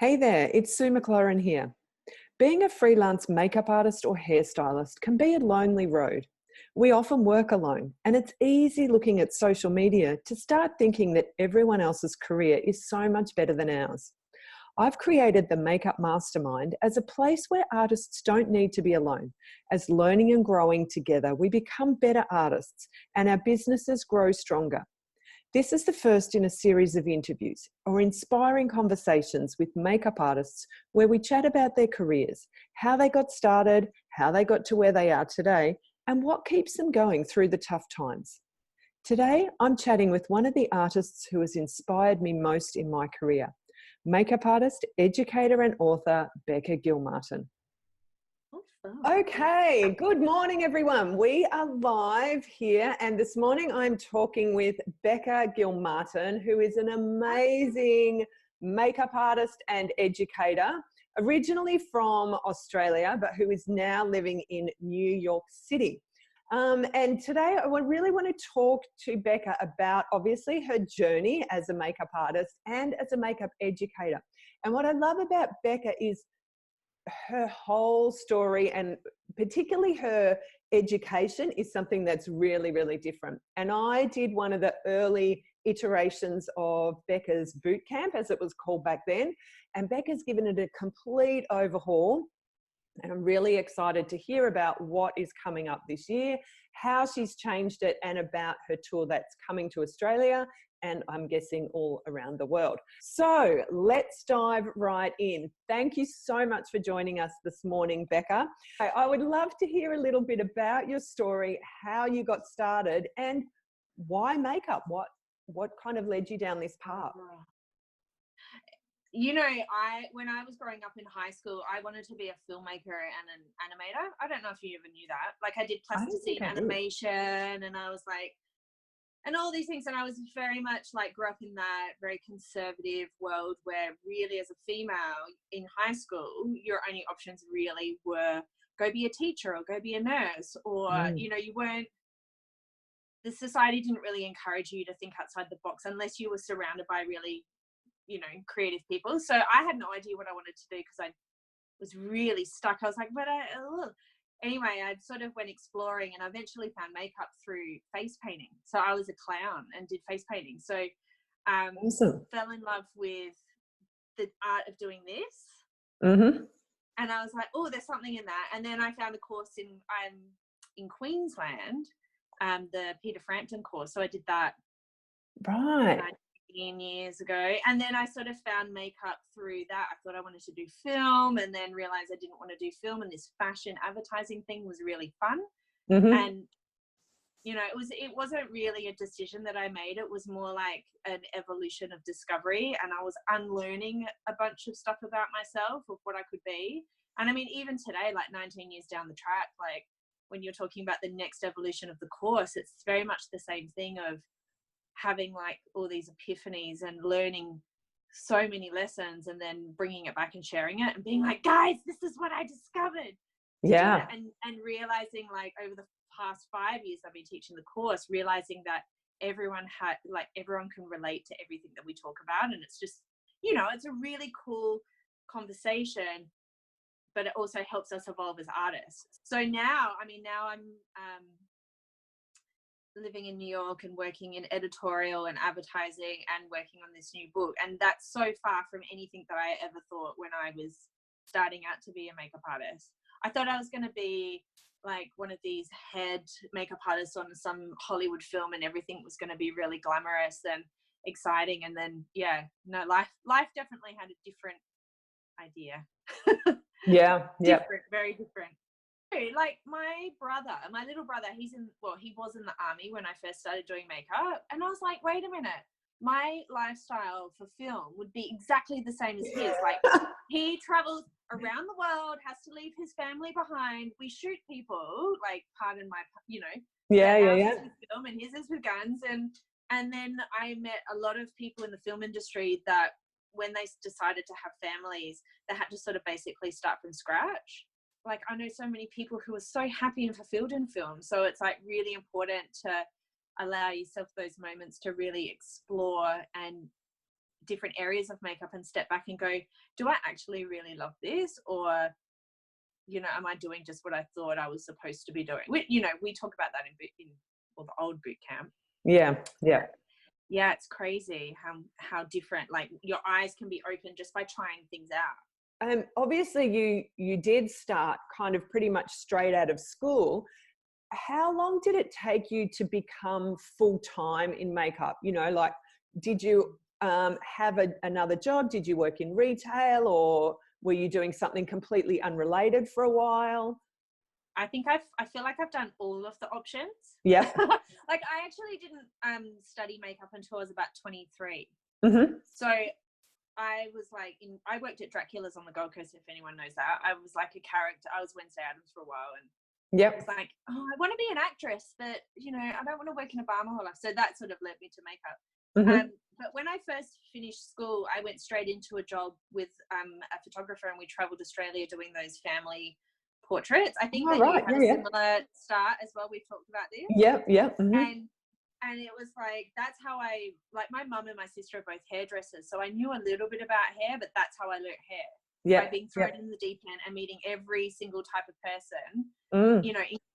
Hey there, it's Sue McLaurin here. Being a freelance makeup artist or hairstylist can be a lonely road. We often work alone, and it's easy looking at social media to start thinking that everyone else's career is so much better than ours. I've created the Makeup Mastermind as a place where artists don't need to be alone. As learning and growing together, we become better artists and our businesses grow stronger. This is the first in a series of interviews or inspiring conversations with makeup artists where we chat about their careers, how they got started, how they got to where they are today, and what keeps them going through the tough times. Today, I'm chatting with one of the artists who has inspired me most in my career, makeup artist, educator, and author, Becca Gilmartin. Okay, good morning everyone. We are live here and this morning I'm talking with Becca Gilmartin, who is an amazing makeup artist and educator, originally from Australia, but who is now living in New York City. And today I really want to talk to Becca about obviously her journey as a makeup artist and as a makeup educator. And what I love about Becca is her whole story, and particularly her education, is something that's really, really different. And I did one of the early iterations of Becca's bootcamp, as it was called back then. And Becca's given it a complete overhaul. And I'm really excited to hear about what is coming up this year, how she's changed it, and about her tour that's coming to Australia and I'm guessing all around the world. So let's dive right in. Thank you so much for joining us this morning, Becca. I would love to hear a little bit about your story, how you got started, and why makeup? What kind of led you down this path? You know, when I was growing up in high school, I wanted to be a filmmaker and an animator. I don't know if you ever knew that. Like I did plasticine animation and I was like, and all these things. And I was very much like grew up in that very conservative world where really as a female in high school, your only options really were go be a teacher or go be a nurse or, you know, the society didn't really encourage you to think outside the box unless you were surrounded by really, you know, creative people. So I had no idea what I wanted to do because I was really stuck. I was like, anyway, I sort of went exploring and I eventually found makeup through face painting. So I was a clown and did face painting. So Awesome. fell in love with the art of doing this. And I was like, oh, there's something in that. And then I found a course in Queensland, the Peter Frampton course. So I did that. Right. 19 years ago, and then I sort of found makeup through that. I thought I wanted to do film and then realized I didn't want to do film, and this fashion advertising thing was really fun. And you know, it wasn't really a decision that I made. It was more like an evolution of discovery, and I was unlearning a bunch of stuff about myself of what I could be. And I mean, even today, like 19 years down the track, like when you're talking about the next evolution of the course, it's very much the same thing of having like all these epiphanies and learning so many lessons and then bringing it back and sharing it and being like, guys, this is what I discovered. Yeah. And realizing like over the past 5 years I've been teaching the course, realizing that everyone can relate to everything that we talk about. And it's just, you know, it's a really cool conversation, but it also helps us evolve as artists. So now I'm living in New York and working in editorial and advertising and working on this new book. And that's so far from anything that I ever thought when I was starting out to be a makeup artist. I thought I was going to be like one of these head makeup artists on some Hollywood film and everything was going to be really glamorous and exciting. And then, life definitely had a different idea. Different, very different. Like my little brother, he was in the army when I first started doing makeup, and I was like, wait a minute, my lifestyle for film would be exactly the same as his. Like he travels around the world, has to leave his family behind. We shoot people, like pardon my, you know, with film and his is with guns. And then I met a lot of people in the film industry that when they decided to have families, they had to sort of basically start from scratch. Like I know so many people who are so happy and fulfilled in film. So it's like really important to allow yourself those moments to really explore and different areas of makeup and step back and go, do I actually really love this? Or, you know, am I doing just what I thought I was supposed to be doing? We talk about that in the old boot camp. Yeah. Yeah, it's crazy how different, like, your eyes can be open just by trying things out. Obviously you did start kind of pretty much straight out of school. How long did it take you to become full-time in makeup? You know, like, did you have another job? Did you work in retail, or were you doing something completely unrelated for a while? I think I feel like I've done all of the options. Yeah. Like, I actually didn't study makeup until I was about 23. Mm-hmm. So I was like, I worked at Dracula's on the Gold Coast, if anyone knows that. I was like a character. I was Wednesday Addams for a while, and I was like, oh, I want to be an actress, but, you know, I don't want to work in a bar my whole life. So that sort of led me to makeup. Mm-hmm. But when I first finished school, I went straight into a job with a photographer, and we traveled Australia doing those family portraits. I think that you had a similar start as well. We've talked about this. Yeah. Mm-hmm. And it was like, that's how my mum and my sister are both hairdressers. So I knew a little bit about hair, but that's how I learned hair. By being thrown in the deep end and meeting every single type of person.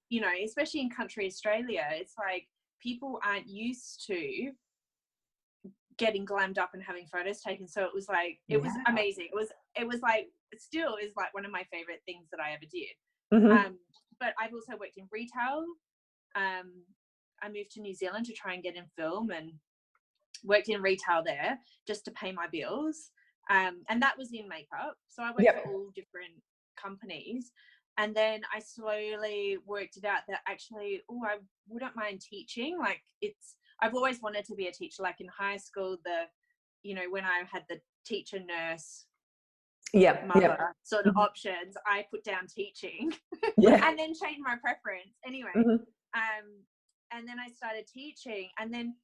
You know, especially in country Australia, it's like people aren't used to getting glammed up and having photos taken. So it was like, it was amazing. It was like, it still is like one of my favorite things that I ever did. Mm-hmm. But I've also worked in retail. I moved to New Zealand to try and get in film, and worked in retail there just to pay my bills. And that was in makeup. So I worked for all different companies. And then I slowly worked it out that actually, I wouldn't mind teaching. Like, I've always wanted to be a teacher. Like in high school, when I had the teacher, nurse, mother sort of options, I put down teaching and then changed my preference. Anyway, and then I started teaching, and then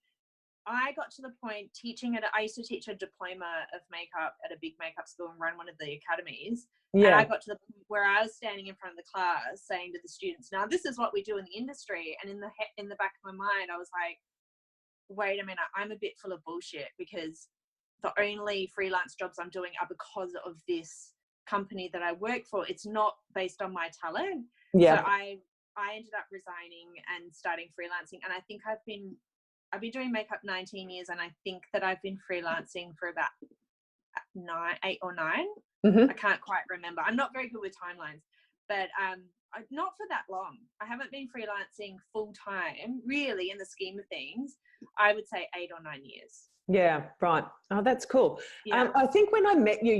I got to the point teaching I used to teach a diploma of makeup at a big makeup school and run one of the academies. And I got to the point where I was standing in front of the class saying to the students, now this is what we do in the industry. And in the back of my mind, I was like, wait a minute, I'm a bit full of bullshit, because the only freelance jobs I'm doing are because of this company that I work for. It's not based on my talent. So I ended up resigning and starting freelancing. And I think I've been doing makeup 19 years, and I think that I've been freelancing for about 8 or 9. Mm-hmm. I can't quite remember. I'm not very good with timelines, but not for that long. I haven't been freelancing full time, really, in the scheme of things. I would say 8 or 9 years. Yeah, right. Oh, that's cool. Yeah. I think when I met you,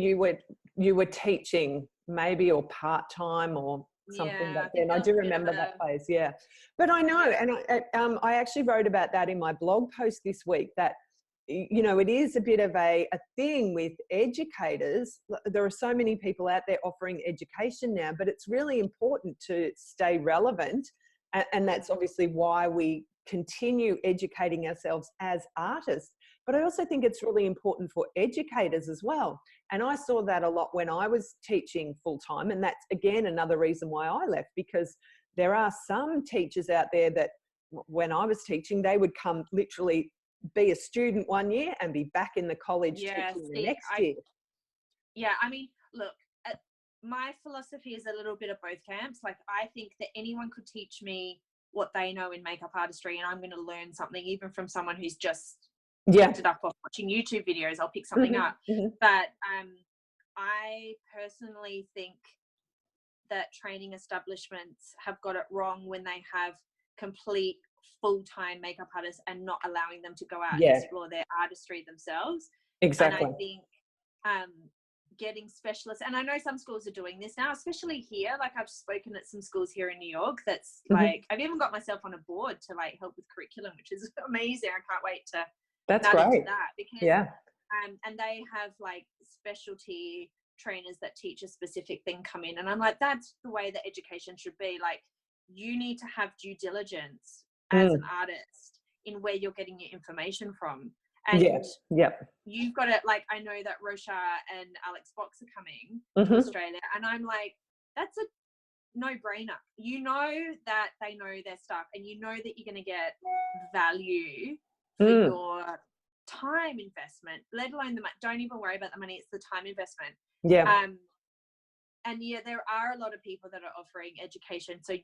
you were teaching maybe, or part-time or something back then. I do remember that phase. Yeah. But I know, and I actually wrote about that in my blog post this week, that, you know, it is a bit of a thing with educators. There are so many people out there offering education now, but it's really important to stay relevant. And that's obviously why we continue educating ourselves as artists. But I also think it's really important for educators as well. And I saw that a lot when I was teaching full-time. And that's, again, another reason why I left, because there are some teachers out there that when I was teaching, they would come literally be a student one year and be back in the college teaching the next year. Yeah, I mean, look, my philosophy is a little bit of both camps. Like, I think that anyone could teach me what they know in makeup artistry, and I'm going to learn something even from someone who's just picked it up off watching YouTube videos. I'll pick something up. But I personally think that training establishments have got it wrong when they have complete full-time makeup artists and not allowing them to go out and explore their artistry themselves. Exactly. And I think getting specialists, and I know some schools are doing this now, especially here. Like, I've spoken at some schools here in New York that's like, I've even got myself on a board to like help with curriculum, which is amazing. I can't wait to nut into that, because and they have like specialty trainers that teach a specific thing come in, and I'm like, that's the way that education should be. Like, you need to have due diligence as an artist in where you're getting your information from. And you've got it. Like, I know that Rosha and Alex Box are coming to Australia, and I'm like, that's a no-brainer. You know that they know their stuff, and you know that you're going to get value for your time investment, let alone don't even worry about the money. It's the time investment. Yeah. And yeah, there are a lot of people that are offering education. So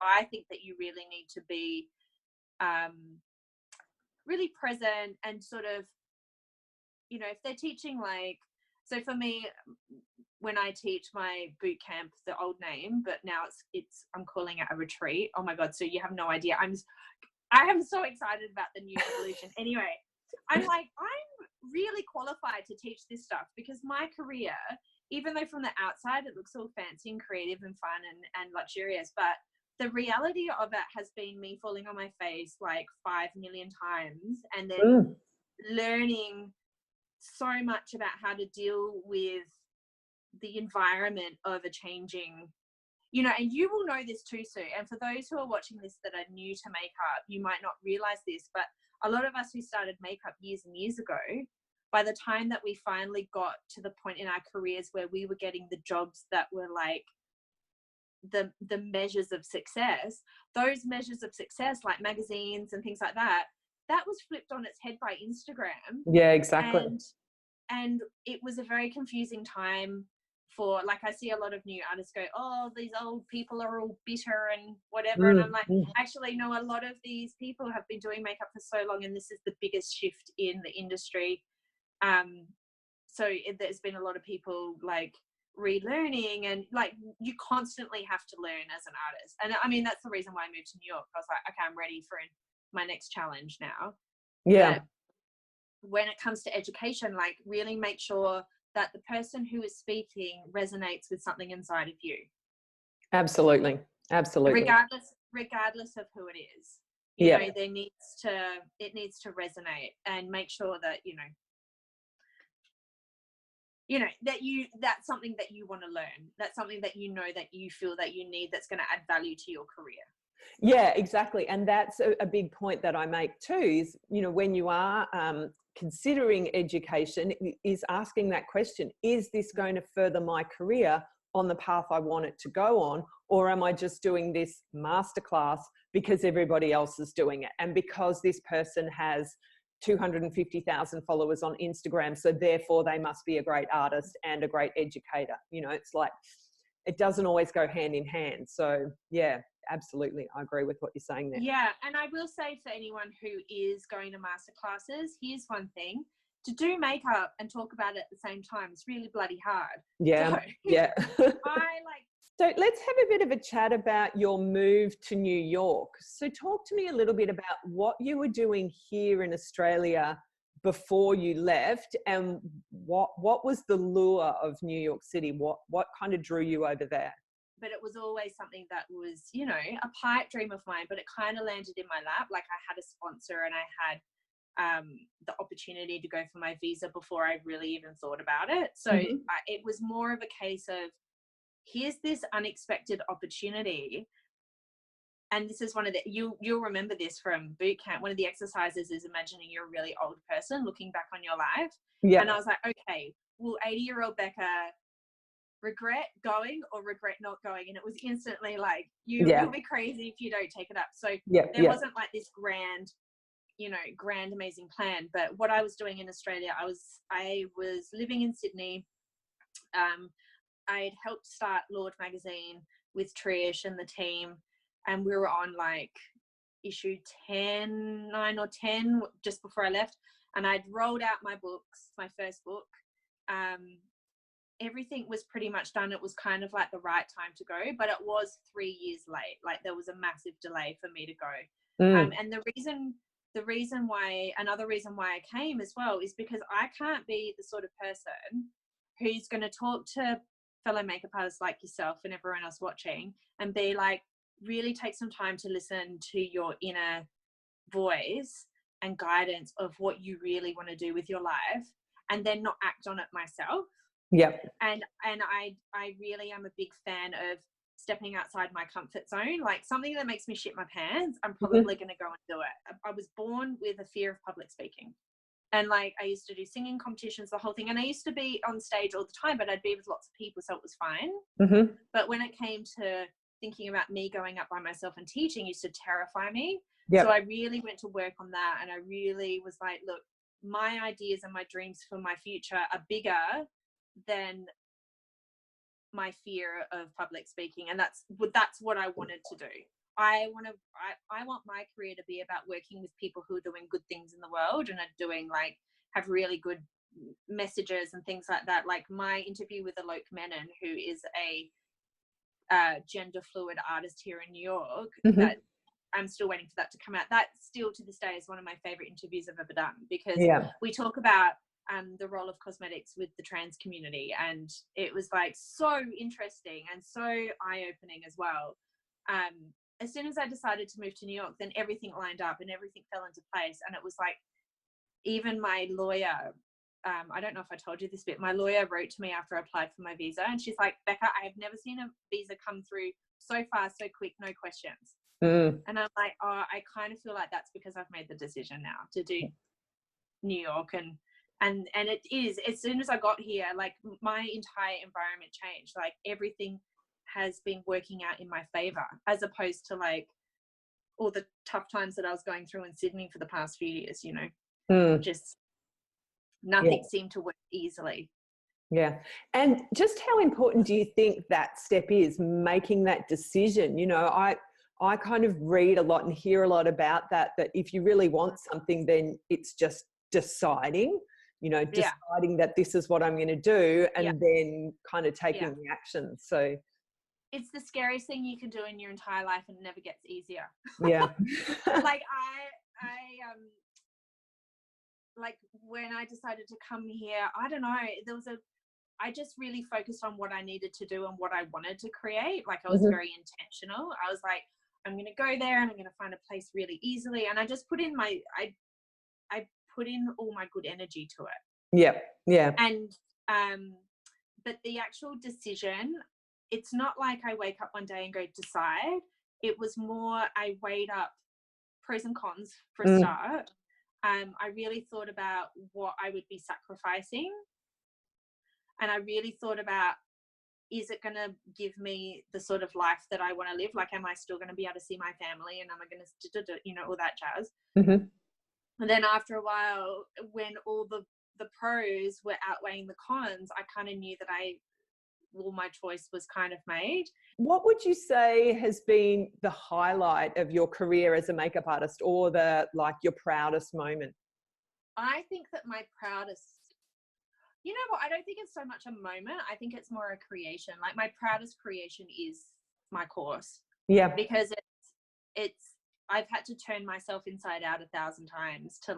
I think that you really need to be really present and sort of, you know, if they're teaching like, so for me, when I teach my boot camp, the old name, but now I'm calling it a retreat. Oh my God. So you have no idea. I am so excited about the new evolution. Anyway, I'm really qualified to teach this stuff because my career, even though from the outside it looks all fancy and creative and fun and luxurious, but the reality of it has been me falling on my face like 5 million times and then learning so much about how to deal with the environment of a changing, you know, and you will know this too, Sue. And for those who are watching this that are new to makeup, you might not realize this, but a lot of us who started makeup years and years ago, by the time that we finally got to the point in our careers where we were getting the jobs that were like the measures of success, those measures of success like magazines and things like that was flipped on its head by Instagram. Yeah, exactly. And it was a very confusing time for, like, I see a lot of new artists go, oh, these old people are all bitter and whatever. And I'm like, actually, no, a lot of these people have been doing makeup for so long and this is the biggest shift in the industry. So there's been a lot of people like relearning, and like you constantly have to learn as an artist. And I mean, that's the reason why I moved to New York. I was like, okay, I'm ready for my next challenge now. Yeah. But when it comes to education, like really make sure that the person who is speaking resonates with something inside of you. Absolutely. Regardless of who it is. You know, it needs to resonate, and make sure that, you know, that's something that you want to learn. That's something that you know that you feel that you need, that's going to add value to your career. Yeah, exactly. And that's a big point that I make too, is, you know, when you are considering education, is asking that question, is this going to further my career on the path I want it to go on? Or am I just doing this masterclass because everybody else is doing it? And because this person has 250,000 followers on Instagram, so therefore they must be a great artist and a great educator. You know, it's like, it doesn't always go hand in hand. So yeah, absolutely. I agree with what you're saying there. Yeah. And I will say, for anyone who is going to masterclasses, here's one thing: to do makeup and talk about it at the same time is really bloody hard. Yeah. So, yeah. So let's have a bit of a chat about your move to New York. So talk to me a little bit about what you were doing here in Australia before you left, and what was the lure of New York City? What kind of drew you over there? But it was always something that was, you know, a pipe dream of mine, but it kind of landed in my lap. Like, I had a sponsor and I had the opportunity to go for my visa before I really even thought about it. So it was more of a case of, here's this unexpected opportunity. And this is one of the, you'll remember this from boot camp. One of the exercises is imagining you're a really old person looking back on your life. Yeah. And I was like, okay, will 80-year-old Becca regret going or regret not going? And it was instantly like, you'll be crazy if you don't take it up. So there wasn't like this grand amazing plan. But what I was doing in Australia, I was living in Sydney. I'd helped start Lord magazine with Trish and the team, and we were on like issue 9 or 10 just before I left, and I'd rolled out my books, my first book. Everything was pretty much done. It was kind of like the right time to go, but it was 3 years late. Like, there was a massive delay for me to go. And another reason why I came as well is because I can't be the sort of person who's going to talk to fellow makeup artists like yourself and everyone else watching and be like, really take some time to listen to your inner voice and guidance of what you really want to do with your life, and then not act on it myself. Yep. And I really am a big fan of stepping outside my comfort zone. Like, something that makes me shit my pants, I'm probably going to go and do it. I was born with a fear of public speaking. And like, I used to do singing competitions, the whole thing. And I used to be on stage all the time, but I'd be with lots of people, so it was fine. But when it came to thinking about me going up by myself and teaching, it used to terrify me. Yep. So I really went to work on that. And I really was like, look, my ideas and my dreams for my future are bigger than my fear of public speaking. And that's what I wanted to do. I want my career to be about working with people who are doing good things in the world and are doing have really good messages and things like that. Like my interview with Alok Menon, who is a gender fluid artist here in New York, that I'm still waiting for that to come out. That still to this day is one of my favorite interviews I've ever done, because we talk about the role of cosmetics with the trans community, and it was so interesting and so eye-opening as well. As soon as I decided to move to New York, then everything lined up and everything fell into place. And it was even my lawyer, I don't know if I told you this bit, my lawyer wrote to me after I applied for my visa, and she's like, Becca, I have never seen a visa come through so fast, so quick, no questions. And I'm like, oh, I kind of feel like that's because I've made the decision now to do New York. And it is, as soon as I got here, my entire environment changed. Everything has been working out in my favor, as opposed to all the tough times that I was going through in Sydney for the past few years, just nothing seemed to work easily. Yeah. And just how important do you think that step is, making that decision? I kind of read a lot and hear a lot about that if you really want something, then it's just deciding, deciding that this is what I'm going to do, and then kind of taking the action. So it's the scariest thing you can do in your entire life, and it never gets easier. Yeah. When I decided to come here, I don't know, I just really focused on what I needed to do and what I wanted to create. I was very intentional. I was like, I'm going to go there and I'm going to find a place really easily. And I just put in I put in all my good energy to it. Yeah. Yeah. And, but the actual decision, it's not like I wake up one day and go decide. It was more, I weighed up pros and cons for a start. I really thought about what I would be sacrificing. And I really thought about, is it going to give me the sort of life that I want to live? Am I still going to be able to see my family, and am I going to, all that jazz? And then after a while, when all the pros were outweighing the cons, I kind of knew that my choice was kind of made. What would you say has been the highlight of your career as a makeup artist, or your proudest moment? I think that my proudest, you know what, I don't think it's so much a moment. I think it's more a creation. My proudest creation is my course. Yeah. Because I've had to turn myself inside out 1,000 times to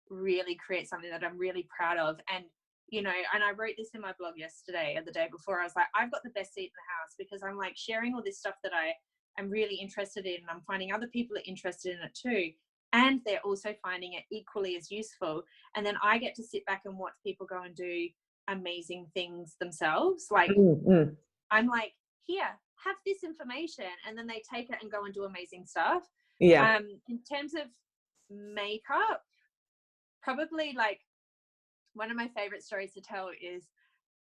really create something that I'm really proud of. And, and I wrote this in my blog yesterday or the day before. I was like, I've got the best seat in the house, because I'm sharing all this stuff that I am really interested in, and I'm finding other people are interested in it too. And they're also finding it equally as useful. And then I get to sit back and watch people go and do amazing things themselves. I'm like, here, have this information. And then they take it and go and do amazing stuff. Yeah. In terms of makeup, probably one of my favorite stories to tell is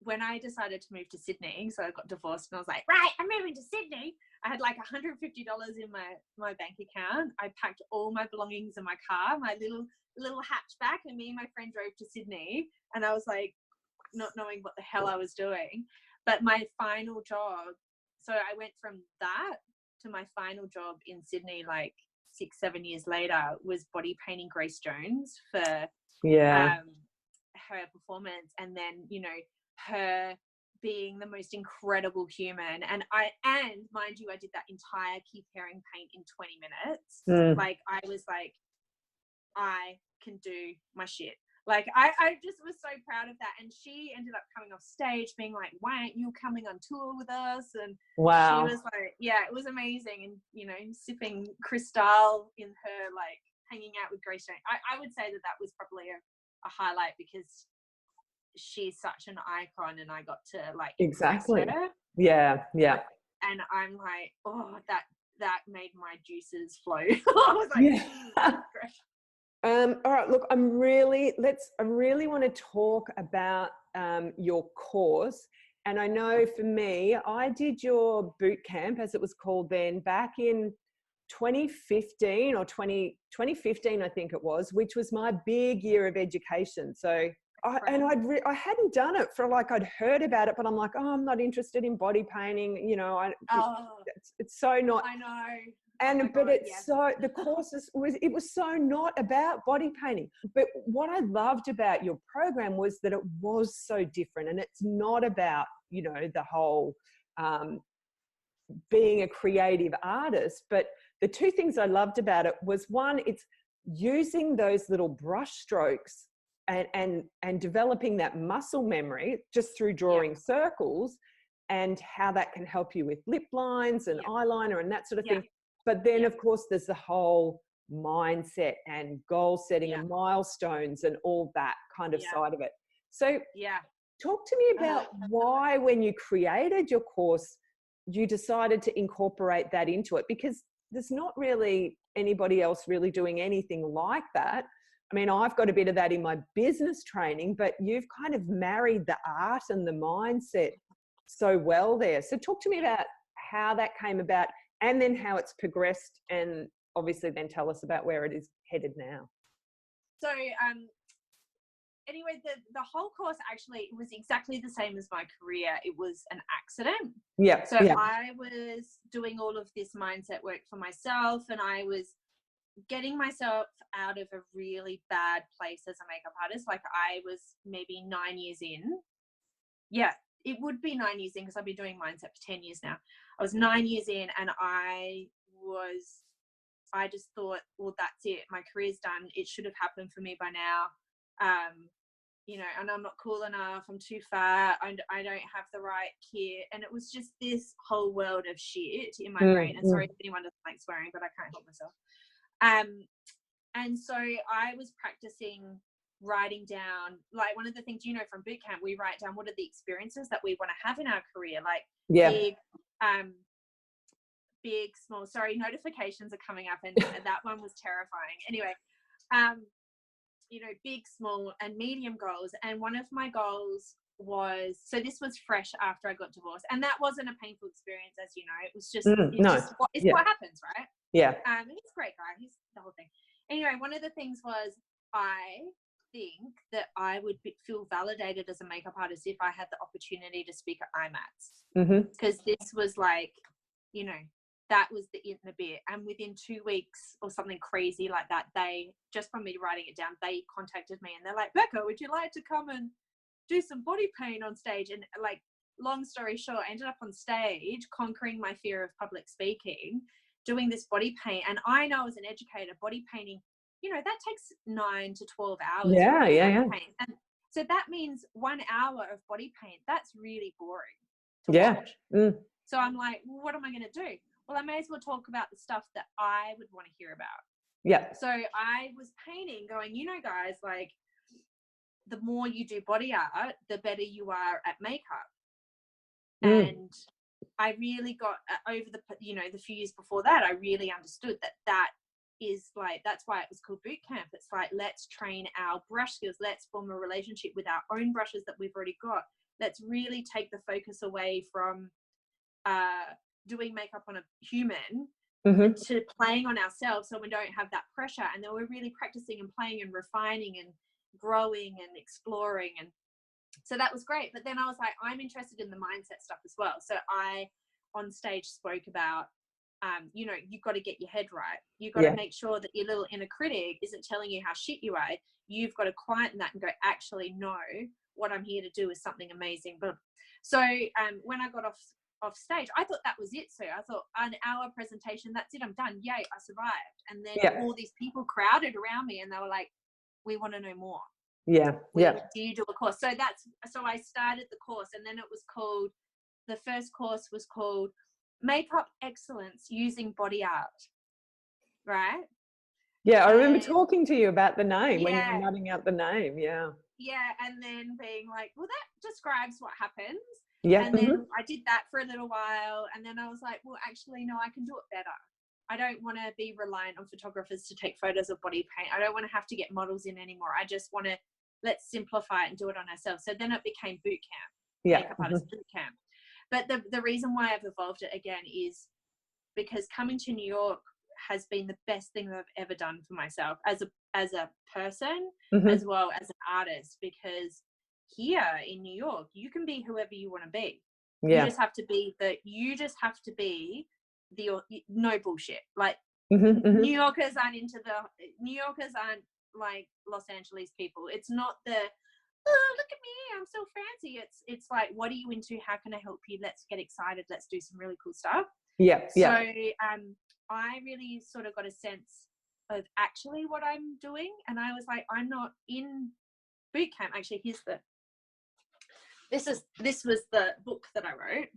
when I decided to move to Sydney. So I got divorced and I was like, right, I'm moving to Sydney. I had $150 in my bank account. I packed all my belongings in my car, my little hatchback, and me and my friend drove to Sydney. And I was not knowing what the hell I was doing. But my final job, so I went from that to my final job in Sydney 6-7 years later, was body painting Grace Jones for her performance. And then her being the most incredible human, and mind you, I did that entire Keith Haring paint in 20 minutes. I was I can do my shit. I just was so proud of that. And she ended up coming off stage being like, why aren't you coming on tour with us? And wow, she was it was amazing. And sipping Cristal in her hanging out with Grace Jones. I would say that was probably a highlight, because she's such an icon, and I got to exactly her. Yeah. And I'm oh, that made my juices flow. I was all right, look, I really want to talk about your course. And I know for me, I did your boot camp, as it was called then, back in 2015 or 2015, I think it was, which was my big year of education. So I hadn't done it for like, I'd heard about it, but I'm like, oh, I'm not interested in body painting. You know, it's so not. I know. And but it's so the courses was so not about body painting. But what I loved about your program was that it was so different, and it's not about, you know, the whole being a creative artist. But the two things I loved about it was, one, it's using those little brush strokes and developing that muscle memory just through drawing circles, and how that can help you with lip lines and eyeliner and that sort of thing. But then, of course, there's the whole mindset and goal setting and milestones and all that kind of side of it. So talk to me about why, when you created your course, you decided to incorporate that into it, because there's not really anybody else really doing anything like that. I mean, I've got a bit of that in my business training, but you've kind of married the art and the mindset so well there. So talk to me about how that came about, and then how it's progressed, and obviously then tell us about where it is headed now. So anyway, the whole course actually was exactly the same as my career. It was an accident. So I was doing all of this mindset work for myself, and I was getting myself out of a really bad place as a makeup artist. Like, I was maybe 9 years in. Yeah, it would be 9 years in, because I've been doing mindset for 10 years now. I was 9 years in, and I just thought, well, that's it. My career's done. It should have happened for me by now. You know, and I'm not cool enough. I'm too fat. I don't have the right kit. And it was just this whole world of shit in my brain. And sorry if anyone doesn't like swearing, but I can't help myself. And so I was practicing writing down, like, one of the things, you know, from bootcamp, we write down what are the experiences that we want to have in our career, like big, small, sorry, notifications are coming up, and that one was terrifying. Anyway, you know, big, small, and medium goals. And one of my goals was, so this was fresh after I got divorced, and that wasn't a painful experience, as you know. It was just, it's what happens, right? He's a great guy. He's the whole thing. Anyway, one of the things was, I think that I would feel validated as a makeup artist if I had the opportunity to speak at IMATs, because this was like, you know, that was the in the bit. And within 2 weeks or something crazy like that, they, just from me writing it down, they contacted me, and they're like, Becca, would you like to come and do some body paint on stage? And like, long story short, I ended up on stage conquering my fear of public speaking, doing this body paint. And I know, as an educator, body painting, you know, that takes 9 to 12 hours. Paint. And so that means 1 hour of body paint, that's really boring to watch. So I'm like, well, what am I going to do? Well, I may as well talk about the stuff that I would want to hear about. So I was painting, going, you know, guys, like, the more you do body art, the better you are at makeup. And I really got, over the, you know, the few years before that, I really understood that is like, that's why it was called boot camp. It's like, let's train our brush skills. Let's form a relationship with our own brushes that we've already got. Let's really take the focus away from doing makeup on a human to playing on ourselves, so we don't have that pressure. And then we're really practicing and playing and refining and growing and exploring. And so that was great. But then I was like, I'm interested in the mindset stuff as well. So I on stage spoke about, you know, you've got to get your head right. You've got to make sure that your little inner critic isn't telling you how shit you are. You've got to quieten that and go, actually, no, what I'm here to do is something amazing. But so when I got off stage, I thought that was it. So I thought, an hour presentation, that's it, I'm done. Yay, I survived. And then all these people crowded around me, and they were like, we want to know more. Do you do a course? So I started the course, and then it was called, the first course was called Makeup Excellence Using Body Art. Right? I remember talking to you about the name when you were nutting out the name. And then being like, well, that describes what happens. And then I did that for a little while, and then I was like, well, actually, no, I can do it better. I don't want to be reliant on photographers to take photos of body paint. I don't want to have to get models in anymore. I just want to, let's simplify it and do it on ourselves. So then it became boot camp, Makeup Artist Bootcamp. But the reason why I've evolved it again is because coming to New York has been the best thing that I've ever done for myself as a person, as well as an artist, because here in New York, you can be whoever you want to be. You just have to be the no bullshit. Like New Yorkers aren't like Los Angeles people. It's not the, oh, look at me, I'm so fancy. It's like, what are you into? How can I help you? Let's get excited. Let's do some really cool stuff. So I really sort of got a sense of actually what I'm doing, and I was like, I'm not in boot camp. Actually, this was the book that I wrote.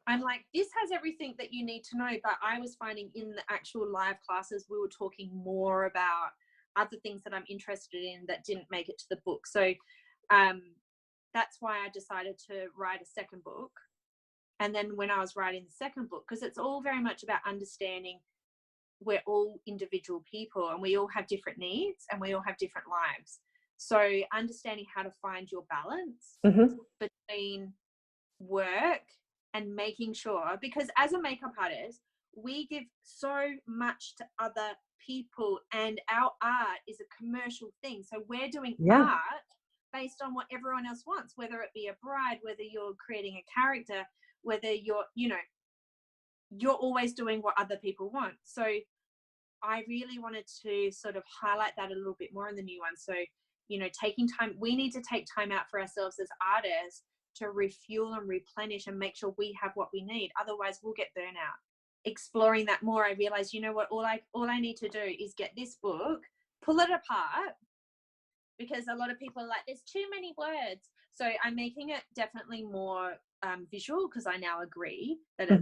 I'm like, this has everything that you need to know, but I was finding in the actual live classes we were talking more about other things that I'm interested in that didn't make it to the book. So that's why I decided to write a second book. And then when I was writing the second book, because it's all very much about understanding we're all individual people and we all have different needs and we all have different lives. So understanding how to find your balance between work and making sure, because as a makeup artist, we give so much to other people and our art is a commercial thing. So we're doing art based on what everyone else wants, whether it be a bride, whether you're creating a character, whether you're always doing what other people want. So I really wanted to sort of highlight that a little bit more in the new one. So, taking time, we need to take time out for ourselves as artists to refuel and replenish and make sure we have what we need. Otherwise we'll get burnout. Exploring that more, I realized, you know what, all I need to do is get this book, pull it apart, because a lot of people are like, there's too many words. So I'm making it definitely more visual, because I now agree that it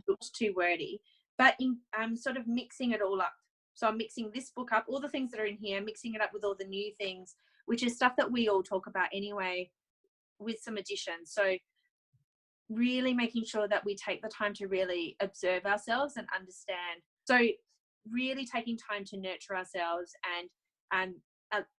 looks too wordy, but I'm sort of mixing it all up. So I'm mixing this book up, all the things that are in here, mixing it up with all the new things, which is stuff that we all talk about anyway, with some additions. So really making sure that we take the time to really observe ourselves and understand. So really taking time to nurture ourselves and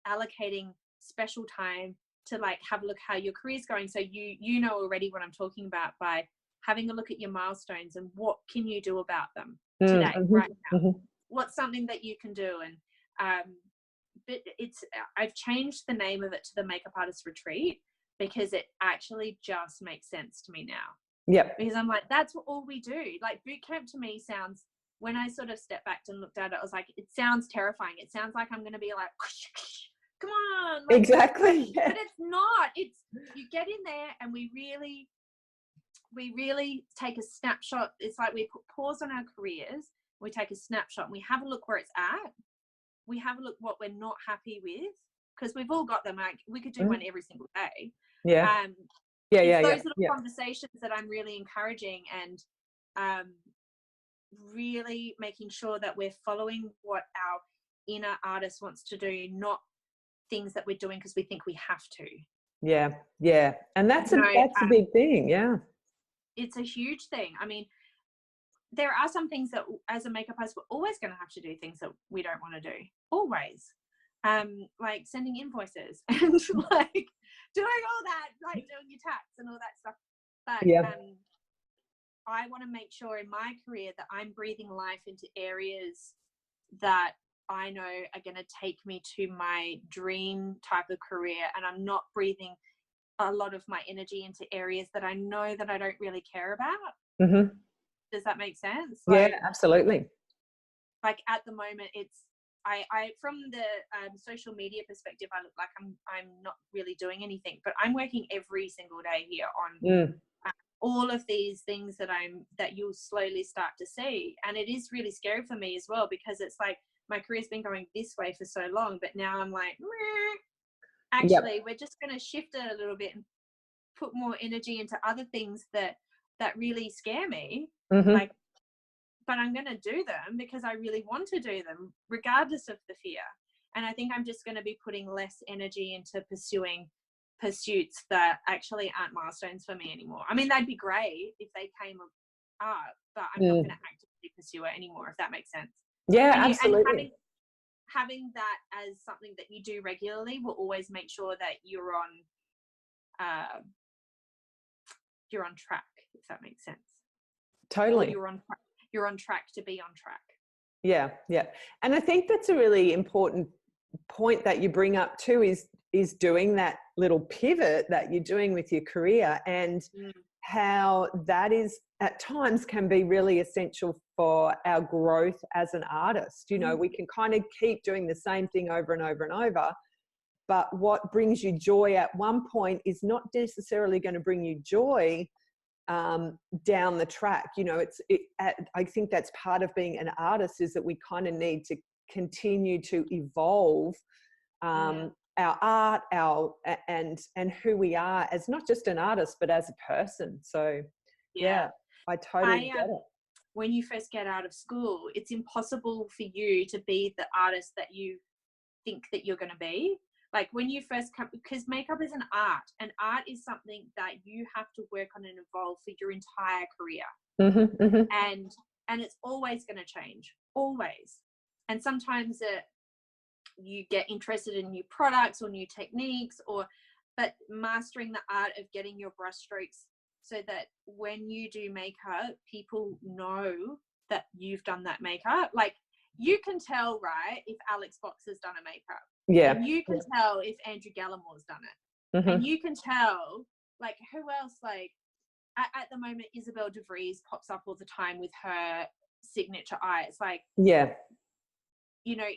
allocating special time to like have a look how your career's going. So you know already what I'm talking about by having a look at your milestones and what can you do about them today, right now. What's something that you can do? And but I've changed the name of it to the Makeup Artist Retreat, because it actually just makes sense to me now. Because I'm like, that's all we do. Like boot camp to me sounds, when I sort of stepped back and looked at it, I was like, it sounds terrifying. It sounds like I'm going to be like, come on. Like, exactly. But it's not. It's, you get in there and we really take a snapshot. It's like we put pause on our careers. We take a snapshot and we have a look where it's at. We have a look what we're not happy with, because we've all got them. Like we could do one every single day. It's those little conversations that I'm really encouraging, and really making sure that we're following what our inner artist wants to do, not things that we're doing because we think we have to. And that's a big thing. It's a huge thing. I mean, there are some things that as a makeup artist we're always going to have to do things that we don't want to do, always, like sending invoices and like doing all that, like doing your tax and all that stuff. But I want to make sure in my career that I'm breathing life into areas that I know are going to take me to my dream type of career, and I'm not breathing a lot of my energy into areas that I know that I don't really care about. Does that make sense? Like, absolutely. Like at the moment, it's I from the social media perspective, I look like I'm not really doing anything, but I'm working every single day here on all of these things that you'll slowly start to see, and it is really scary for me as well, because it's like my career's been going this way for so long, but now I'm like, actually, we're just going to shift it a little bit and put more energy into other things that really scare me. Like, but I'm going to do them because I really want to do them regardless of the fear. And I think I'm just going to be putting less energy into pursuing pursuits that actually aren't milestones for me anymore. I mean, they'd be great if they came up, but I'm not going to actively pursue it anymore, if that makes sense. Absolutely. And having that as something that you do regularly will always make sure that you're on track, if that makes sense. Totally. Or you're on track to be on track. Yeah, yeah. And I think that's a really important point that you bring up too, is doing that little pivot that you're doing with your career, and how that is at times can be really essential for our growth as an artist. You know, we can kind of keep doing the same thing over and over and over, but what brings you joy at one point is not necessarily going to bring you joy down the track. You know, I think that's part of being an artist, is that we kind of need to continue to evolve our art, and who we are as not just an artist, but as a person. So yeah, I totally get it. When you first get out of school, it's impossible for you to be the artist that you think that you're going to be. Like when you first come, because makeup is an art, and art is something that you have to work on and evolve for your entire career. And it's always going to change, always. And sometimes you get interested in new products or new techniques, but mastering the art of getting your brush strokes so that when you do makeup, people know that you've done that makeup. Like you can tell, right, if Alex Box has done a makeup. Yeah. And you can tell if Andrew Gallimore's done it. And you can tell, like, who else, like, at the moment, Isabel DeVries pops up all the time with her signature eye. It's like, you know,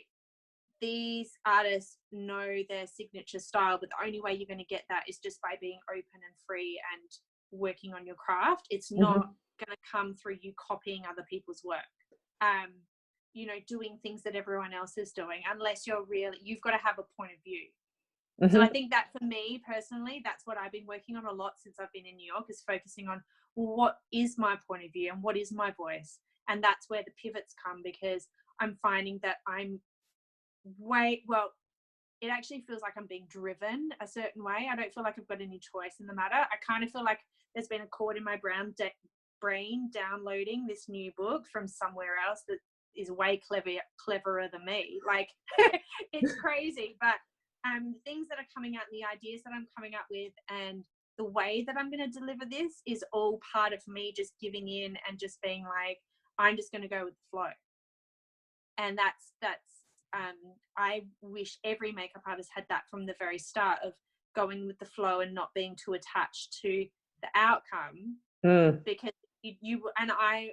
these artists know their signature style, but the only way you're going to get that is just by being open and free and working on your craft. It's not going to come through you copying other people's work. You know, doing things that everyone else is doing, unless you've got to have a point of view. So I think that for me personally, that's what I've been working on a lot since I've been in New York, is focusing on, well, what is my point of view and what is my voice? And that's where the pivots come, because I'm finding that it actually feels like I'm being driven a certain way. I don't feel like I've got any choice in the matter. I kind of feel like there's been a cord in my brain downloading this new book from somewhere else that is way cleverer than me. Like it's crazy, but the things that are coming out and the ideas that I'm coming up with and the way that I'm going to deliver this is all part of me just giving in and just being like, I'm just going to go with the flow. And that's I wish every makeup artist had that from the very start, of going with the flow and not being too attached to the outcome. Because you and I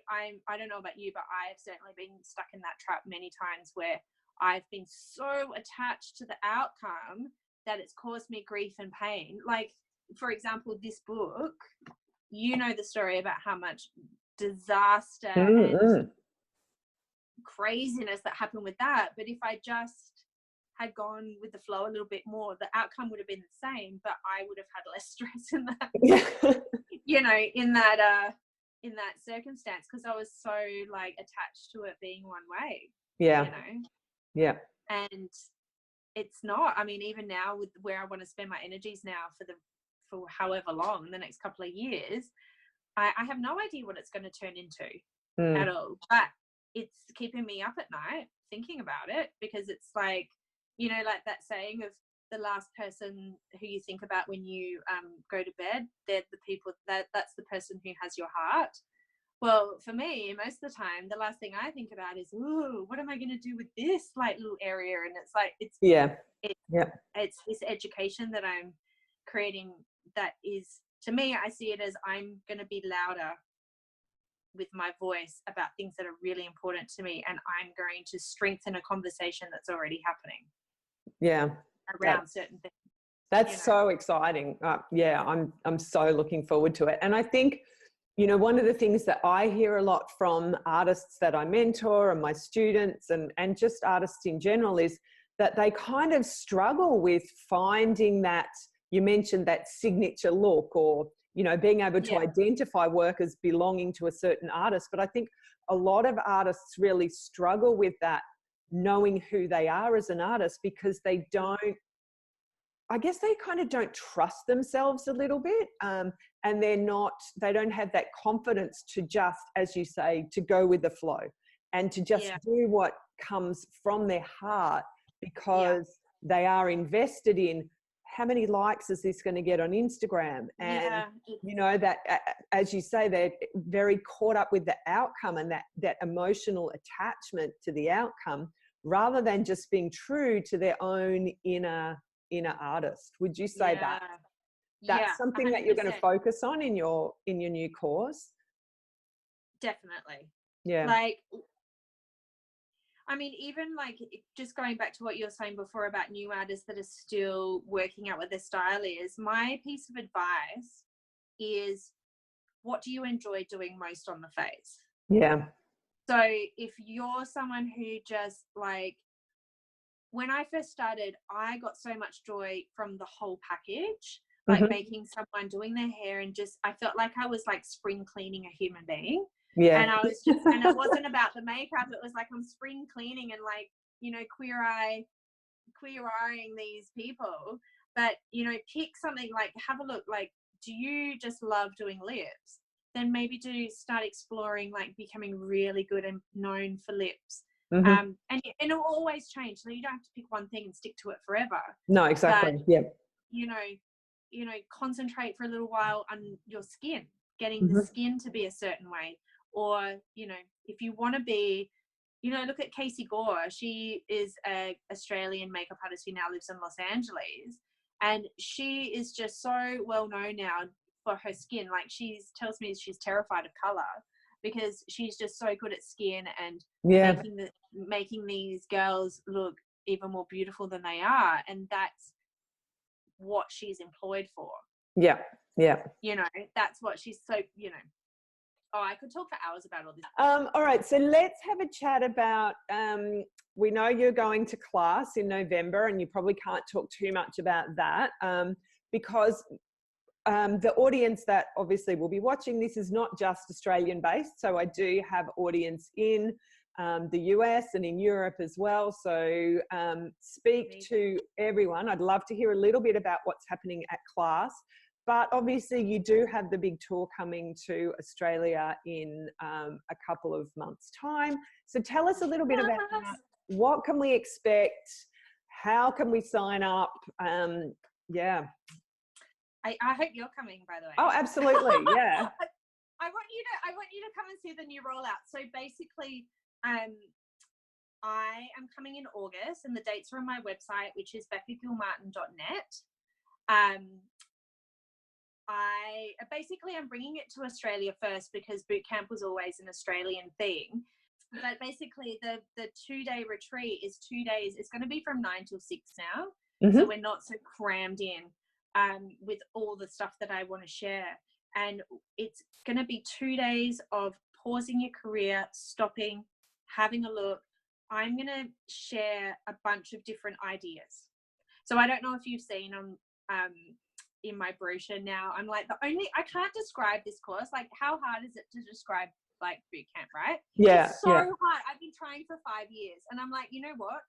don't know about you, but I've certainly been stuck in that trap many times, where I've been so attached to the outcome that it's caused me grief and pain. Like, for example, this book, you know the story about how much disaster and craziness that happened with that. But if I just had gone with the flow a little bit more, the outcome would have been the same, but I would have had less stress in that, you know, in that circumstance, because I was so like attached to it being one way. You know? And it's not, I mean, even now with where I want to spend my energies now for however long, the next couple of years, I have no idea what it's going to turn into at all. But it's keeping me up at night thinking about it, because it's like, you know, like that saying of the last person who you think about when you go to bed, they're the people that's the person who has your heart. Well, for me, most of the time, the last thing I think about is, ooh, what am I going to do with this like little area? And it's like, it's this education that I'm creating that is, to me, I see it as I'm going to be louder with my voice about things that are really important to me, and I'm going to strengthen a conversation that's already happening around certain things. That's so exciting. I'm so looking forward to it. And I think, you know, one of the things that I hear a lot from artists that I mentor and my students and just artists in general is that they kind of struggle with finding that, you mentioned that signature look, or, you know, being able to identify work as belonging to a certain artist. But I think a lot of artists really struggle with that, knowing who they are as an artist, because they don't, I guess they kind of don't trust themselves a little bit. And they don't have that confidence to just, as you say, to go with the flow and to just do what comes from their heart, because they are invested in how many likes is this going to get on Instagram? And, Yeah. you know, that, as you say, they're very caught up with the outcome and that emotional attachment to the outcome, rather than just being true to their own inner artist. Would you say Yeah. that's something 100%. that you're going to focus on in your new course? Definitely. Yeah. Like, I mean, even like just going back to what you were saying before about new artists that are still working out what their style is, my piece of advice is, what do you enjoy doing most on the face? Yeah. So if you're someone who just like, when I first started, I got so much joy from the whole package, like making someone, doing their hair, and just, I felt like I was like spring cleaning a human being. Yeah. And I was just, and it wasn't about the makeup. It was like, I'm spring cleaning and like, you know, queer-eyeing these people. But, you know, pick something, like have a look, like, do you just love doing lips? Then maybe start exploring like becoming really good and known for lips. And it'll always change. So you don't have to pick one thing and stick to it forever. No, exactly. But, Yeah. you know, concentrate for a little while on your skin, getting the skin to be a certain way. Or, you know, if you want to be, you know, look at Casey Gore. She is an Australian makeup artist who now lives in Los Angeles. And she is just so well known now for her skin. Like, tells me she's terrified of color, because she's just so good at skin and making these girls look even more beautiful than they are. And that's what she's employed for. Yeah. Yeah. You know, that's what she's so, you know. Oh, I could talk for hours about all this. All right, so let's have a chat about, we know you're going to class in November, and you probably can't talk too much about that, because the audience that obviously will be watching this is not just Australian based. So I do have audience in the US and in Europe as well. So speak to everyone. I'd love to hear a little bit about what's happening at class. But obviously you do have the big tour coming to Australia in a couple of months' time. So tell us a little bit about that. What can we expect? How can we sign up? Yeah. I hope you're coming, by the way. Oh, absolutely. Yeah. I want you to come and see the new rollout. So basically, I am coming in August, and the dates are on my website, which is beccagilmartin.net. I'm bringing it to Australia first, because bootcamp was always an Australian thing. But basically, the 2-day retreat is 2 days. It's going to be from 9 till 6 now. So we're not so crammed in with all the stuff that I want to share. And it's going to be 2 days of pausing your career, stopping, having a look. I'm going to share a bunch of different ideas. So I don't know if you've seen on in my brochure now, I'm like, I can't describe this course. Like, how hard is it to describe like bootcamp, right? Yeah. It's so hard. I've been trying for 5 years, and I'm like, you know what?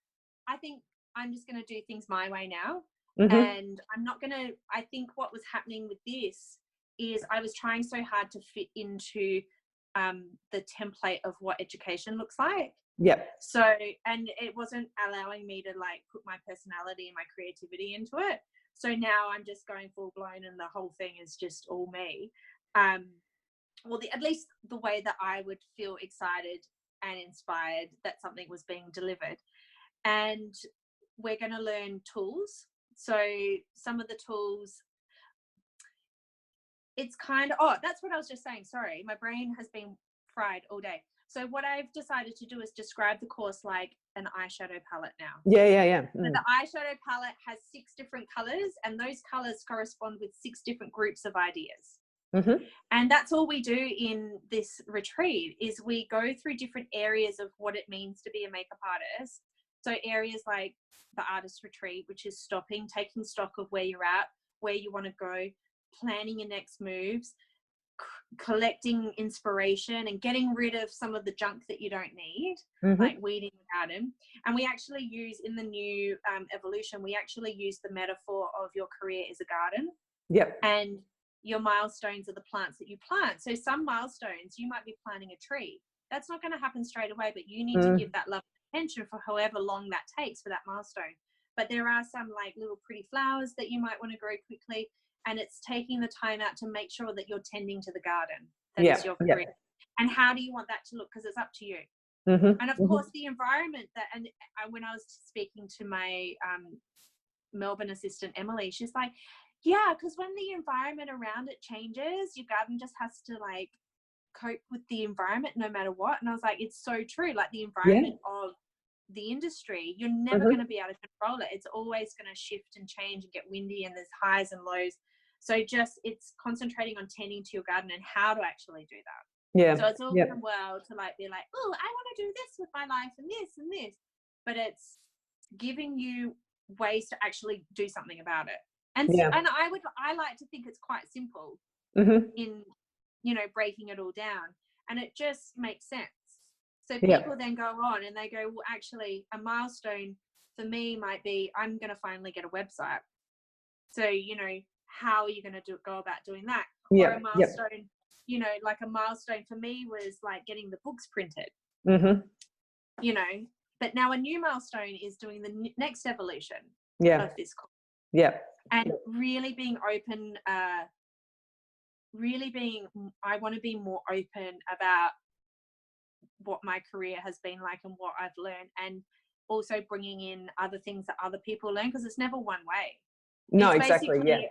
I think I'm just going to do things my way now. And I'm not going to, I think what was happening with this is I was trying so hard to fit into the template of what education looks like. Yep. So, and it wasn't allowing me to like put my personality and my creativity into it. So now I'm just going full blown, and the whole thing is just all me. Well, at least the way that I would feel excited and inspired that something was being delivered. And we're going to learn tools. So some of the tools, it's kind of, that's what I was just saying. Sorry, my brain has been fried all day. So what I've decided to do is describe the course like an eyeshadow palette now. Yeah. So the eyeshadow palette has 6 different colors, and those colors correspond with 6 different groups of ideas. And that's all we do in this retreat, is we go through different areas of what it means to be a makeup artist. So areas like the artist retreat, which is stopping, taking stock of where you're at, where you want to go, planning your next moves, collecting inspiration, and getting rid of some of the junk that you don't need, like weeding out them. And we actually use, in the new evolution, we actually use the metaphor of your career as a garden. Yep. And your milestones are the plants that you plant. So some milestones, you might be planting a tree. That's not going to happen straight away, but you need to give that love and attention for however long that takes for that milestone. but there are some like little pretty flowers that you might want to grow quickly. And it's taking the time out to make sure that you're tending to the garden. That is your career. And how do you want that to look? Because it's up to you. And of course, the environment that, and when I was speaking to my Melbourne assistant, Emily, she's like, yeah, because when the environment around it changes, your garden just has to like cope with the environment no matter what. And I was like, it's so true. Like the environment of the industry, you're never going to be able to control it. It's always going to shift and change and get windy, and there's highs and lows. So just it's concentrating on tending to your garden and how to actually do that. So it's all well to like be like, oh, I want to do this with my life and this and this, but it's giving you ways to actually do something about it. And and I like to think it's quite simple in, you know, breaking it all down, and it just makes sense. So people then go on and they go, well, actually a milestone for me might be, I'm going to finally get a website. So, you know, how are you going to go about doing that? Or a milestone, you know, like a milestone for me was like getting the books printed, you know, but now a new milestone is doing the next evolution of this course. And really being open, I want to be more open about what my career has been like and what I've learned, and also bringing in other things that other people learn, because it's never one way. No, exactly.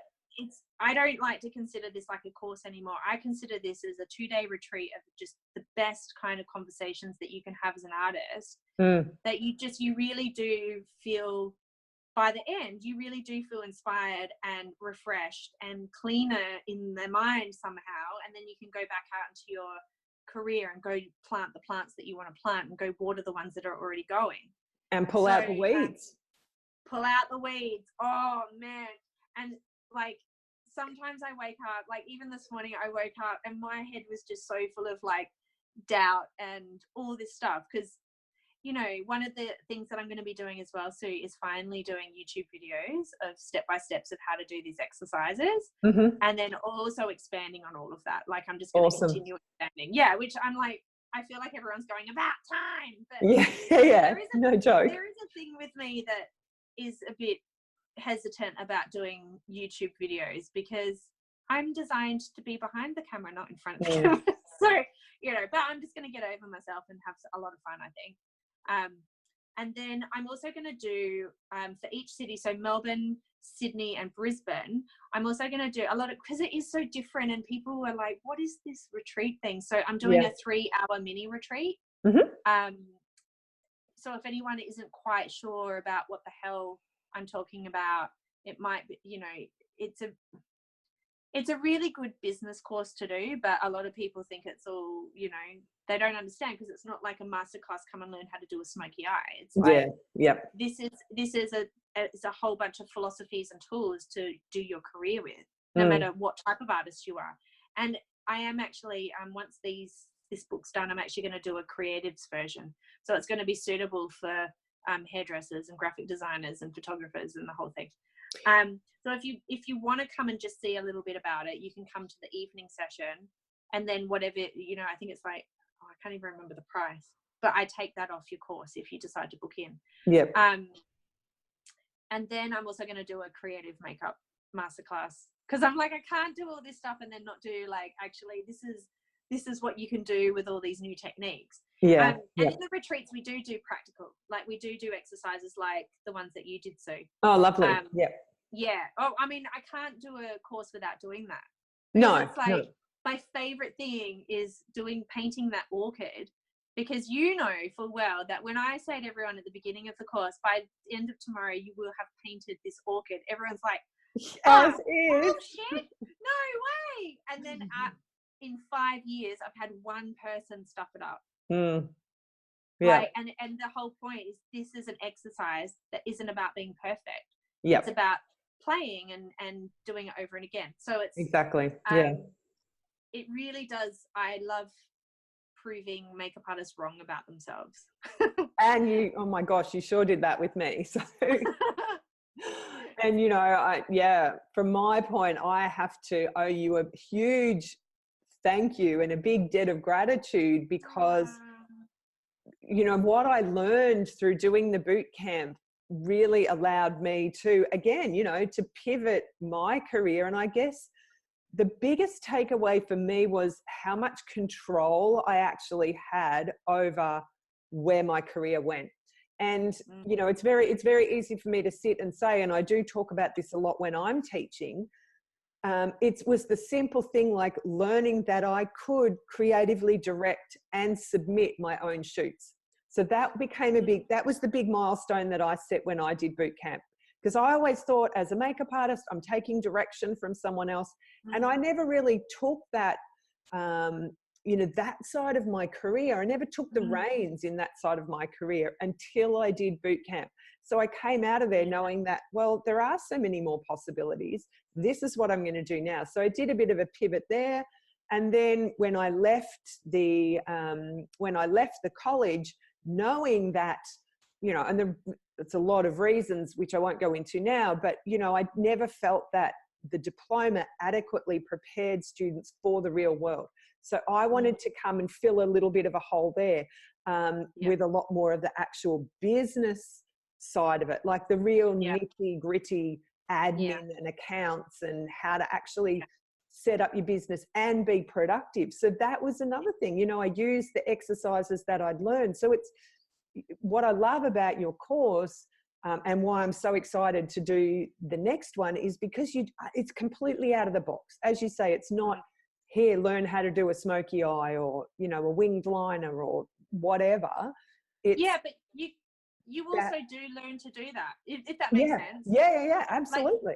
I don't like to consider this like a course anymore. I consider this as a 2-day retreat of just the best kind of conversations that you can have as an artist, that you really do feel, by the end, you really do feel inspired and refreshed and cleaner in the mind somehow. And then you can go back out into your career and go plant the plants that you want to plant and go water the ones that are already going. And pull out the weeds. Pull out the weeds. Oh, man. And like, sometimes I wake up, like even this morning I woke up and my head was just so full of like doubt and all this stuff, because you know, one of the things that I'm going to be doing as well, Sue, is finally doing YouTube videos of step-by-steps of how to do these exercises, and then also expanding on all of that. Like I'm just going to continue expanding. Yeah, which I'm like, I feel like everyone's going, about time. But no joke. There is a thing with me that is a bit hesitant about doing YouTube videos, because I'm designed to be behind the camera, not in front of the camera. So, you know, but I'm just going to get over myself and have a lot of fun, I think. And then I'm also going to do for each city, so Melbourne, Sydney and Brisbane, I'm also going to do a lot of, because it is so different and people were like, what is this retreat thing? So I'm doing a 3-hour mini retreat. So if anyone isn't quite sure about what the hell I'm talking about, it might be, you know, it's a really good business course to do, but a lot of people think it's all, you know, they don't understand, because it's not like a masterclass, come and learn how to do a smoky eye. It's like, this is a whole bunch of philosophies and tools to do your career with, no matter what type of artist you are. And I am actually, once this book's done, I'm actually going to do a creatives version. So it's going to be suitable for hairdressers and graphic designers and photographers and the whole thing. So if you want to come and just see a little bit about it, you can come to the evening session, and then whatever, you know, I think it's like, I can't even remember the price, but I take that off your course if you decide to book in. And then I'm also going to do a creative makeup masterclass, because I'm like, I can't do all this stuff and then not do like, actually this is what you can do with all these new techniques. And in the retreats we do practical, like we do exercises like the ones that you did, Sue. Oh, lovely. Oh, I mean, I can't do a course without doing that. No, it's like my favorite thing is painting that orchid, because you know full well that when I say to everyone at the beginning of the course, by the end of tomorrow you will have painted this orchid, everyone's like, as is. Oh shit, no way. And then in 5 years I've had one person stuff it up. Like, and the whole point is, this is an exercise that isn't about being perfect. It's about playing and doing it over and again. So it's it really does. I love proving makeup artists wrong about themselves. And you, oh my gosh, you sure did that with me. So and you know, from my point, I have to owe you a huge thank you and a big debt of gratitude, because you know what I learned through doing the boot camp really allowed me to, again, you know, to pivot my career. And I guess the biggest takeaway for me was how much control I actually had over where my career went. And, you know, it's very easy for me to sit and say, and I do talk about this a lot when I'm teaching. It was the simple thing like learning that I could creatively direct and submit my own shoots. So that became that was the big milestone that I set when I did boot camp. Because I always thought, as a makeup artist, I'm taking direction from someone else. And I never really took that, you know, that side of my career. I never took the reins in that side of my career until I did boot camp. So I came out of there knowing that, well, there are so many more possibilities. This is what I'm going to do now. So I did a bit of a pivot there. And then when I left the college, knowing that, you know, and it's a lot of reasons which I won't go into now, but, you know, I never felt that the diploma adequately prepared students for the real world. So I wanted to come and fill a little bit of a hole there, with a lot more of the actual business side of it, like the real nitty gritty admin and accounts and how to actually set up your business and be productive. So that was another thing, you know, I used the exercises that I'd learned. So it's what I love about your course, and why I'm so excited to do the next one, is because it's completely out of the box. As you say, it's not, here, learn how to do a smoky eye, or, you know, a winged liner or whatever. It's, but you also do learn to do that, if that makes sense. Yeah, absolutely.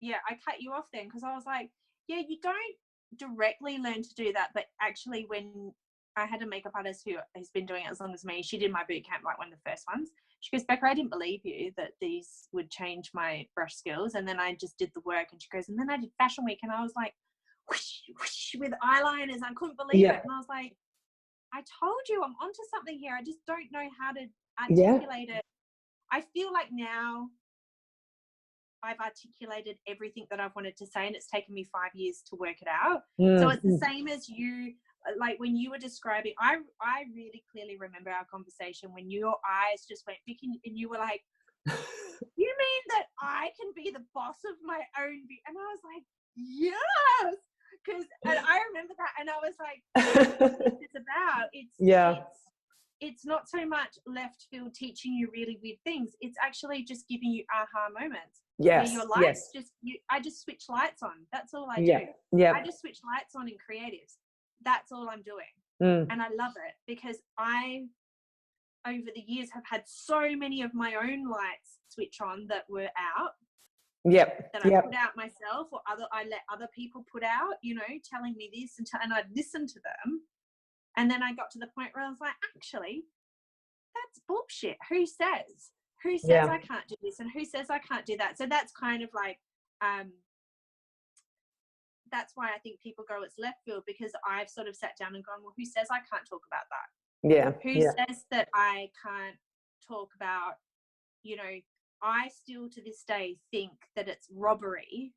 Like, I cut you off then because I was like, yeah, you don't directly learn to do that, but actually when I had a makeup artist who has been doing it as long as me, she did my boot camp, like one of the first ones. She goes, Becca, I didn't believe you that these would change my brush skills. And then I just did the work. And she goes, and then I did fashion week, and I was like, whoosh, whoosh, with eyeliners. I couldn't believe it. And I was like, I told you I'm onto something here. I just don't know how to articulate it. I feel like now I've articulated everything that I've wanted to say, and it's taken me 5 years to work it out. So it's the same as you, like when you were describing, I really clearly remember our conversation when your eyes just went big and you were like, you mean that I can be the boss of my own and I was like, yes, because I remember that, and I was like, what is this about? It's not so much left field teaching you really weird things. It's actually just giving you aha moments. Yes. Where your lights I just switch lights on. That's all I do. Yeah. I just switch lights on in creatives. That's all I'm doing. And I love it because I, over the years, have had so many of my own lights switch on that were out. That I put out myself, or I let other people put out, you know, telling me this, and I'd listen to them. And then I got to the point where I was like, actually, that's bullshit. Who says I can't do this, and who says I can't do that? So that's kind of like, that's why I think people go, it's left field, because I've sort of sat down and gone, well, who says I can't talk about that? Who says that I can't talk about, you know, I still to this day think that it's robbery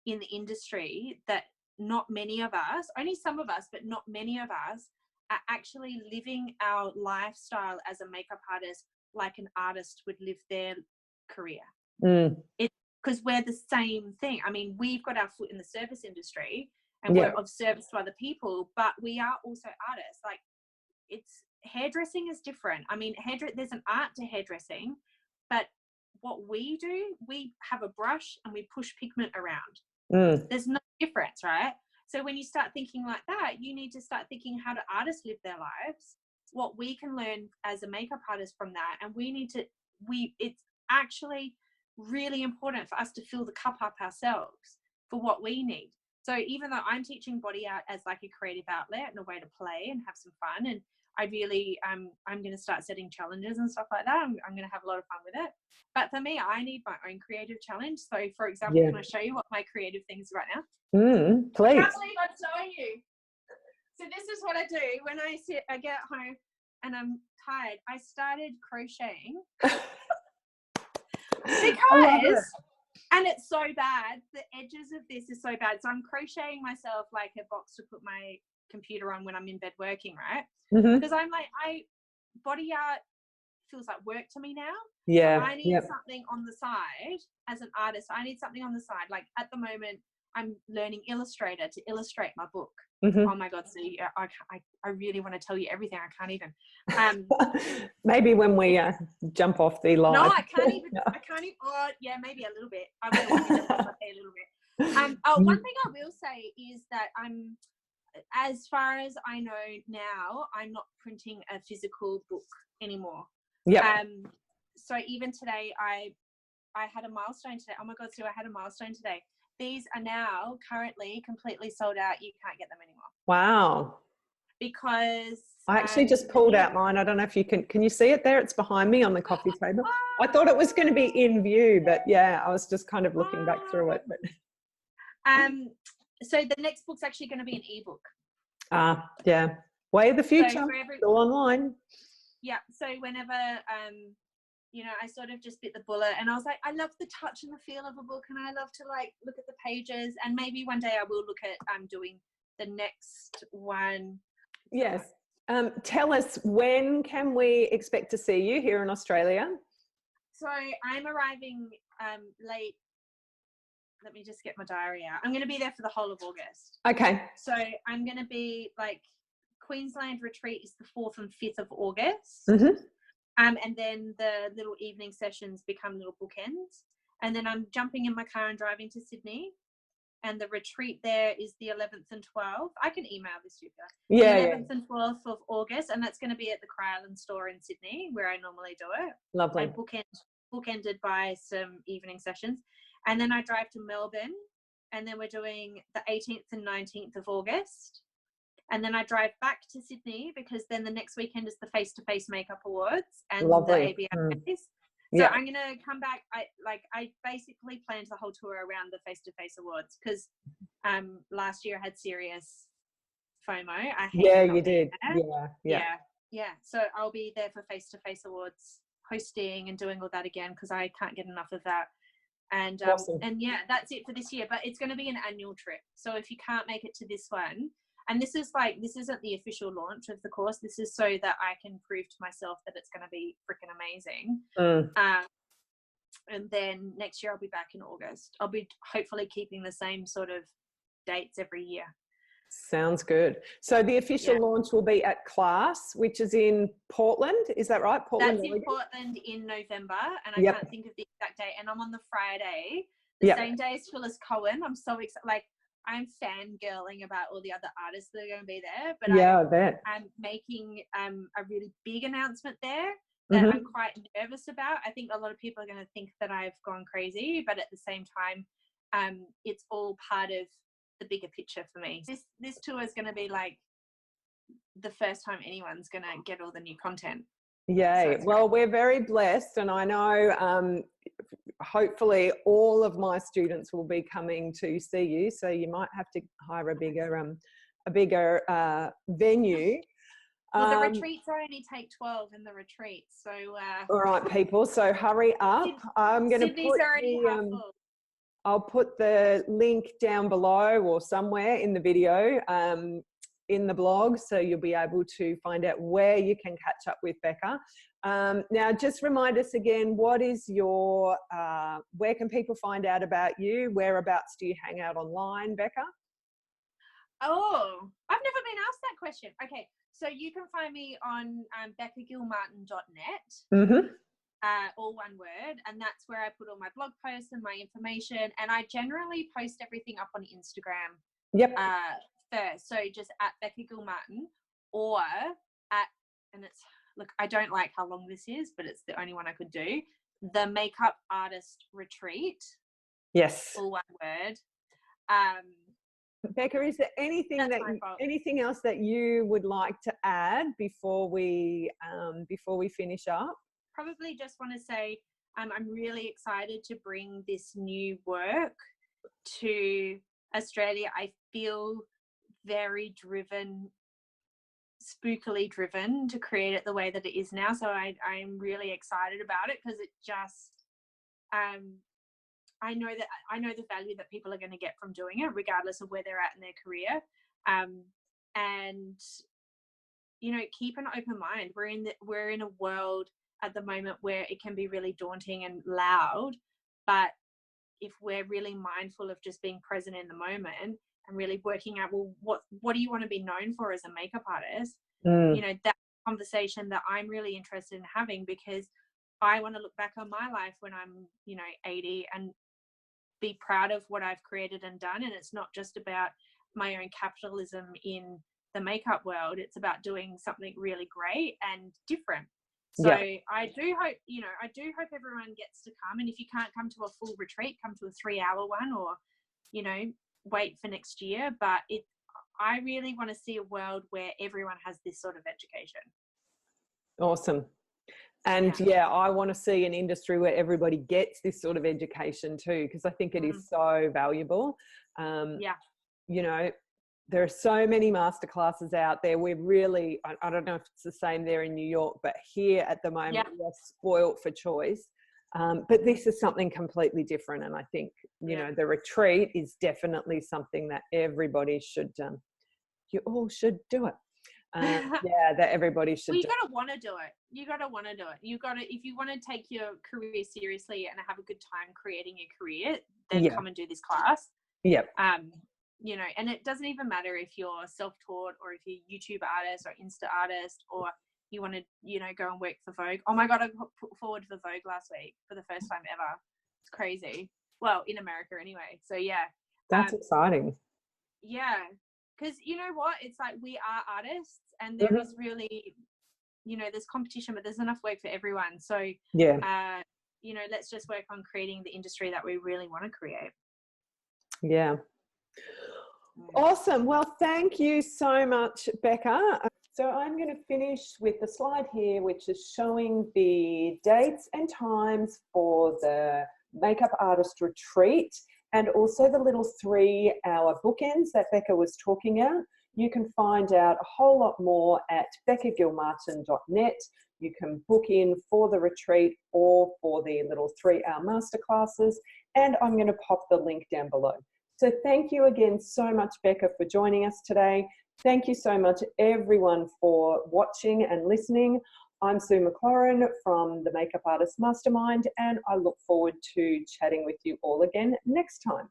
in the industry that not many of us, only some of us, but not many of us are actually living our lifestyle as a makeup artist like an artist would live their career. It's because we're the same thing. I mean, we've got our foot in the service industry and we're of service to other people, but we are also artists. Like, it's hairdressing is different. I mean, there's an art to hairdressing, but what we do, we have a brush and we push pigment around. There's no difference, right? So when you start thinking like that, you need to start thinking, how do artists live their lives? What we can learn as a makeup artist from that. And it's actually really important for us to fill the cup up ourselves for what we need. So even though I'm teaching body art as like a creative outlet and a way to play and have some fun, and I really, I'm going to start setting challenges and stuff like that. I'm going to have a lot of fun with it. But for me, I need my own creative challenge. So for example, can I show you what my creative things right now? Please. I can't believe I'm showing you. So this is what I do when I get home and I'm tired. I started crocheting because, and it's so bad, the edges of this is so bad. So I'm crocheting myself like a box to put my computer on when I'm in bed working, right? Because I'm like, body art feels like work to me now. Yeah. So I need something on the side as an artist. I need something on the side. Like at the moment, I'm learning Illustrator to illustrate my book. Oh my God. So I really want to tell you everything. I can't even. Maybe when we jump off the live. No, I can't even. Oh, yeah, maybe a little bit. I will jump off a little bit. One thing I will say is that as far as I know now, I'm not printing a physical book anymore. Yeah. So even today, I had a milestone today. Oh my God, Sue, I had a milestone today. These are now currently completely sold out. You can't get them anymore. Wow. Because I actually just pulled out mine. I don't know if you can you see it there? It's behind me on the coffee table. I thought it was going to be in view, but yeah, I was just kind of looking back through it. But so the next book's actually going to be an ebook. Yeah. Way of the future. So all online. Yeah. So whenever I sort of just bit the bullet, and I was like, I love the touch and the feel of a book, and I love to like look at the pages, and maybe one day I will look at doing the next one. Yes. Tell us, when can we expect to see you here in Australia? So I'm arriving late. Let me just get my diary out. I'm going to be there for the whole of August. Okay. So I'm going to be like, Queensland retreat is the 4th and 5th of August. And then the little evening sessions become little bookends. And then I'm jumping in my car and driving to Sydney. And the retreat there is the 11th and 12th. I can email this to you. Yeah. The 11th and 12th of August. And that's going to be at the Crowland store in Sydney, where I normally do it. Lovely. And bookended by some evening sessions. And then I drive to Melbourne. And then we're doing the 18th and 19th of August. And then I drive back to Sydney, because then the next weekend is the Face-to-Face Makeup Awards and Lovely. the ABAs. So I'm going to come back. I basically planned the whole tour around the Face-to-Face Awards, because last year I had serious FOMO. You did. Yeah. So I'll be there for Face-to-Face Awards, hosting and doing all that again, because I can't get enough of that. And awesome. And yeah, that's it for this year. But it's going to be an annual trip. So if you can't make it to this one, and this isn't the official launch of the course. This is so that I can prove to myself that it's going to be freaking amazing. And then next year I'll be back in August. I'll be hopefully keeping the same sort of dates every year. Sounds good. So the official launch will be at Class, which is in Portland. Is that right? Portland. That's in Portland in November, and I can't think of the exact date. And I'm on the Friday, the same day as Phyllis Cohen. I'm so excited. Like, I'm fangirling about all the other artists that are going to be there, but I bet. I'm making a really big announcement there that I'm quite nervous about. I think a lot of people are going to think that I've gone crazy, but at the same time, it's all part of the bigger picture for me. This tour is going to be like the first time anyone's going to get all the new content. Yay. Well, we're very blessed, and I know hopefully all of my students will be coming to see you, so you might have to hire a bigger venue. Well, the retreats only take 12 in the retreat, so all right, people, so hurry up. I'm going to put I'll put the link down below or somewhere in the video, in the blog, so you'll be able to find out where you can catch up with Becca. Now, just remind us again, what is your, where can people find out about you? Whereabouts do you hang out online, Becca? Oh, I've never been asked that question. Okay, so you can find me on beccagilmartin.net. All one word, and that's where I put all my blog posts and my information, and I generally post everything up on Instagram first, so just at Becca Gilmartin, or at, and it's, look, I don't like how long this is, but it's the only one I could do, the Makeup Artist Retreat, all one word. Becca, is there anything anything else that you would like to add before we finish up? Probably just want to say I'm really excited to bring this new work to Australia. I feel very driven, spookily driven to create it the way that it is now. So I'm really excited about it, because it just, I know the value that people are going to get from doing it, regardless of where they're at in their career. And, you know, keep an open mind. We're in a world at the moment where it can be really daunting and loud. But if we're really mindful of just being present in the moment and really working out, well, what do you want to be known for as a makeup artist? You know, that conversation that I'm really interested in having, because I want to look back on my life when I'm, you know, 80 and be proud of what I've created and done. And it's not just about my own capitalism in the makeup world. It's about doing something really great and different. So I do hope, you know, I do hope everyone gets to come. And if you can't come to a full retreat, come to a 3-hour one, or, you know, wait for next year. But I really want to see a world where everyone has this sort of education. Awesome. And yeah, I want to see an industry where everybody gets this sort of education too, because I think it is so valuable. You know, there are so many masterclasses out there. We're really, I don't know if it's the same there in New York, but here at the moment, we are spoilt for choice. But this is something completely different. And I think, you know, the retreat is definitely something that everybody should, you all should do it. That everybody should. Well, you got to want to do it. You got to want to do it. You got to, if you want to take your career seriously and have a good time creating your career, then come and do this class. You know, and it doesn't even matter if you're self-taught or if you're YouTube artist or Insta artist, or you want to, you know, go and work for Vogue. Oh my God, I put forward for Vogue last week for the first time ever. It's crazy. Well, in America anyway. So yeah. That's exciting. Yeah. Because you know what? It's like we are artists, and there is really, you know, there's competition, but there's enough work for everyone. So, you know, let's just work on creating the industry that we really want to create. Yeah. Awesome. Well, thank you so much, Becca. So I'm going to finish with the slide here, which is showing the dates and times for the Makeup Artist Retreat, and also the little 3-hour bookends that Becca was talking about. You can find out a whole lot more at beccagilmartin.net. You can book in for the retreat or for the little 3-hour masterclasses, and I'm going to pop the link down below. So thank you again so much, Becca, for joining us today. Thank you so much, everyone, for watching and listening. I'm Sue McLaurin from the Makeup Artist Mastermind, and I look forward to chatting with you all again next time.